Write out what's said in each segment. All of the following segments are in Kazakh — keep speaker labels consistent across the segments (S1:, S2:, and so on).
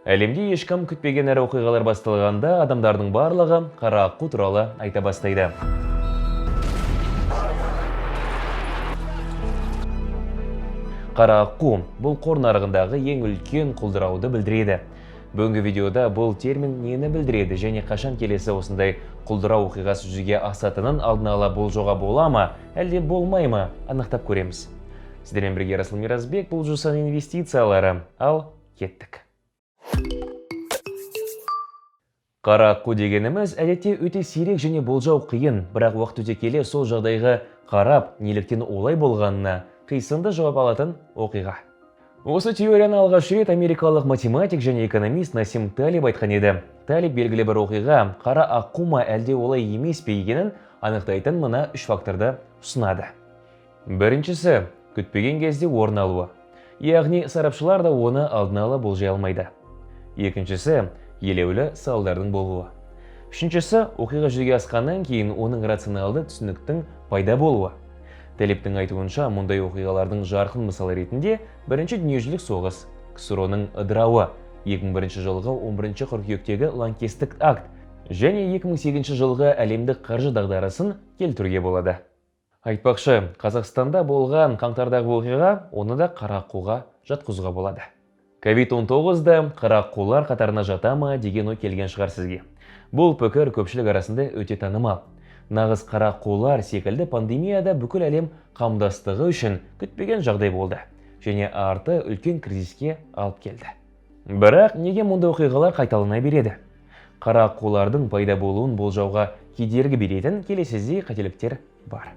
S1: Әлемде ешкім күтпеген әрі оқиғалар басталғанда адамдардың барлығы қара аққу туралы айта бастайды. Қара аққу бұл қор нарығындағы ең үлкен құлдырауды білдіреді. Бүгінгі видеода бұл термин нені білдіреді және қашан келесі осындай құлдырау оқиғасы жүзеге асатынын алдын ала болжауға бола ма, әлде болмай ма, анықтап көреміз. Сіздермен бірге Расыл Миразбек, бұл Жусан инвестициялары. Ал кеттік. Қара аққу дегеніміз әдетте өте сирек және болжау қиын, бірақ уақыт өте келе сол жағдайға қарап, неліктен олай болғанына қисынды жауап алатын оқиға. Осы теорияны алғаш рет америкалық математик және экономист Насим Талиб айтқан еді. Талиб белгілі бір оқиға қара аққу ма әлде олай емес пе екенін анықтайтын мына үш факторды ұсынады. Біріншісі, күтпеген кезде орын алуы. Яғни сарапшылар да оны алдын ала болжай алмайды. Екіншісі, елеулі салдардың болуы. Үшіншісі, оқиға жүзеге асқаннан кейін оның рационалды түсініктің пайда болуы. Талиптің айтуынша, мұндай оқиғалардың жарқын мысалы ретінде бірінші дүниежүзілік соғыс, КСРО-ның ыдырауы, 2001 жылғы 11 қыркүйектегі лаңкестік акт және 2008 жылғы әлемдік қаржы дағдарысын келтіруге болады. Айтпақшы, Қазақстанда болған қаңтардағы оқиға оны да қара аққуға жатқызуға болады. COVID-19-да қара аққулар қатарына жата ма деген ой келген шығар сізге. Бұл пікір көпшілік арасында өте танымал. Нағыз қара аққулар секілді пандемияда бүкіл әлем қамдастығы үшін күтпеген жағдай болды және арты үлкен кризиске алып келді. Бірақ неге мұндай оқиғалар қайталана береді? Қара аққулардың пайда болуын болжауға кедергі беретін келесідей қателіктер бар.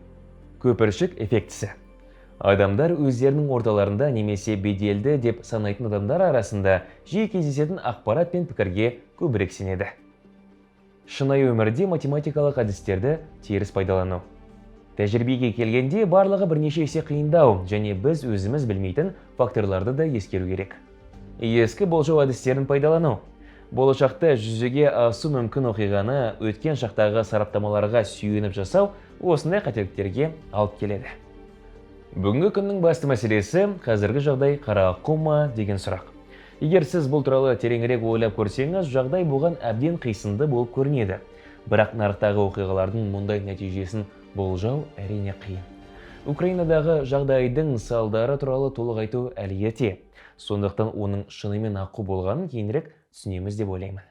S1: Көпіршік эффектісі. Адамдар өздерінің орталарында немесе беделді деп санайтын адамдар арасында жиі кездесетін ақпарат пен пікірге көбірек сенеді. Шынайы өмірде математикалық әдістерді теріс пайдалану. Тәжірибеге келгенде барлығы бірнеше есе қиындау және біз өзіміз білмейтін факторларды да ескеру керек. Ескі болжау әдістерін пайдалану. Болашақта жүзеге асу мүмкін оқиғаны өткен шақтағы сараптамаларға сүйеніп жасау осындай қателіктерге алып келеді. Бүгінгі күннің басты мәселесі қазіргі жағдай қара аққу ма деген сұрақ. Егер сіз бұл туралы тереңірек ойлап көрсеңіз, жағдай бұған әбден қисынды болып көрінеді. Бірақ нарықтағы оқиғалардың мұндай нәтижесін болжау әрине қиын. Украинадағы жағдайдың салдары туралы толық айту әлі ерте. Сондықтан оның шынымен аққу болғанын кейінірек түсінеміз деп ойлаймын.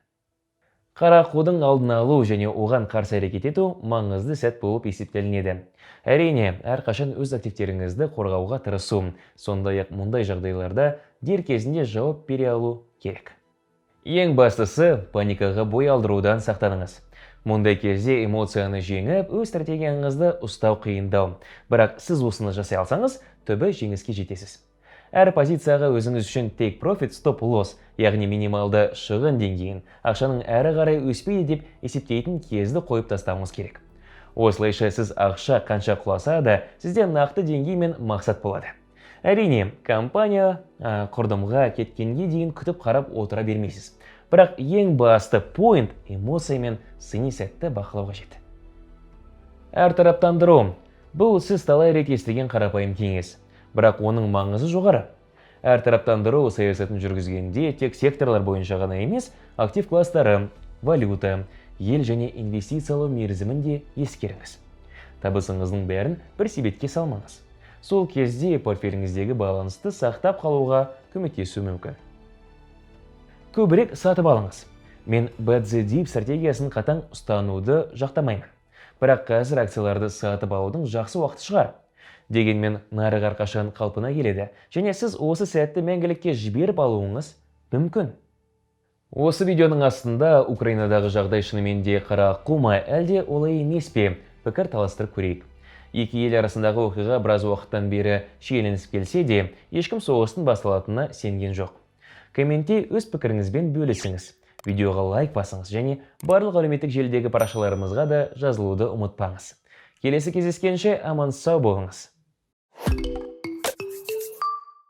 S1: Қара аққудың алдын алу және оған қарсы әрекет ету маңызды сәт болып есептелінеді. Әрине, әрқашан өз активтеріңізді қорғауға тырысу, сондай-ақ мұндай жағдайларда дер кезінде жауап бере алу керек. Ең бастысы, паникаға бой алдырудан сақтаныңыз. Мұндай кезде эмоцияны жеңіп, өз стратегияңызды ұстау қиындау. Бірақ сіз осыны жасай алсаңыз, түбі жеңіске жетесіз. Әр позицияға өзіңіз үшін take profit, stop loss, яғни минималды шығын деңгейін, ақшаның әрі қарай өспейді деп есептейтін кезді қойып тастауыңыз керек. Осылайша сіз ақша қанша құласа да, сізде нақты деңгей мен мақсат болады. Әрине, компания құрдымға кеткенге дейін күтіп қарап отыра бермейсіз. Бірақ ең басты point эмоция мен сыни сәтті бақылау қажет. Әртараптандыру. Бұл сіз талай рет естіген қарапайым кеңес. Бірақ оның маңызы жоғары. Әртараптандыру саясатын жүргізгенде тек секторлар бойынша ғана емес, актив кластары, валюта, ел және инвестициялау мерзімін де ескеріңіз. Табысыңыздың бәрін бір себетке салмаңыз. Сол кезде портфеліңіздегі балансты сақтап қалуға көмектесу мүмкін. Көбірек сатып алыңыз. Мен bet the dip стратегиясын қатаң ұстануды жақтамаймын. Бірақ қазір акцияларды сатып алудың жақсы уақыты шығар. Дегенмен нарық әрқашан қалпына келеді және сіз осы сәтті мәңгілікке жіберіп алуыңыз мүмкін. Осы видеоның астында Украинадағы жағдай шынымен де қара аққу ма әлде олай емес пе пікір таластырып көрейік. Екі ел арасындағы оқиға біраз уақыттан бері шиеленісіп келсе де, ешкім соғыстың басталатынына сенген жоқ. Комментте өз пікіріңізбен бөлісіңіз. Видеоға лайк басыңыз және барлық әлеуметтік желідегі парақшаларымызға да жазылуды ұмытпаңыз. Келесі кездескенше аман сау болыңыз.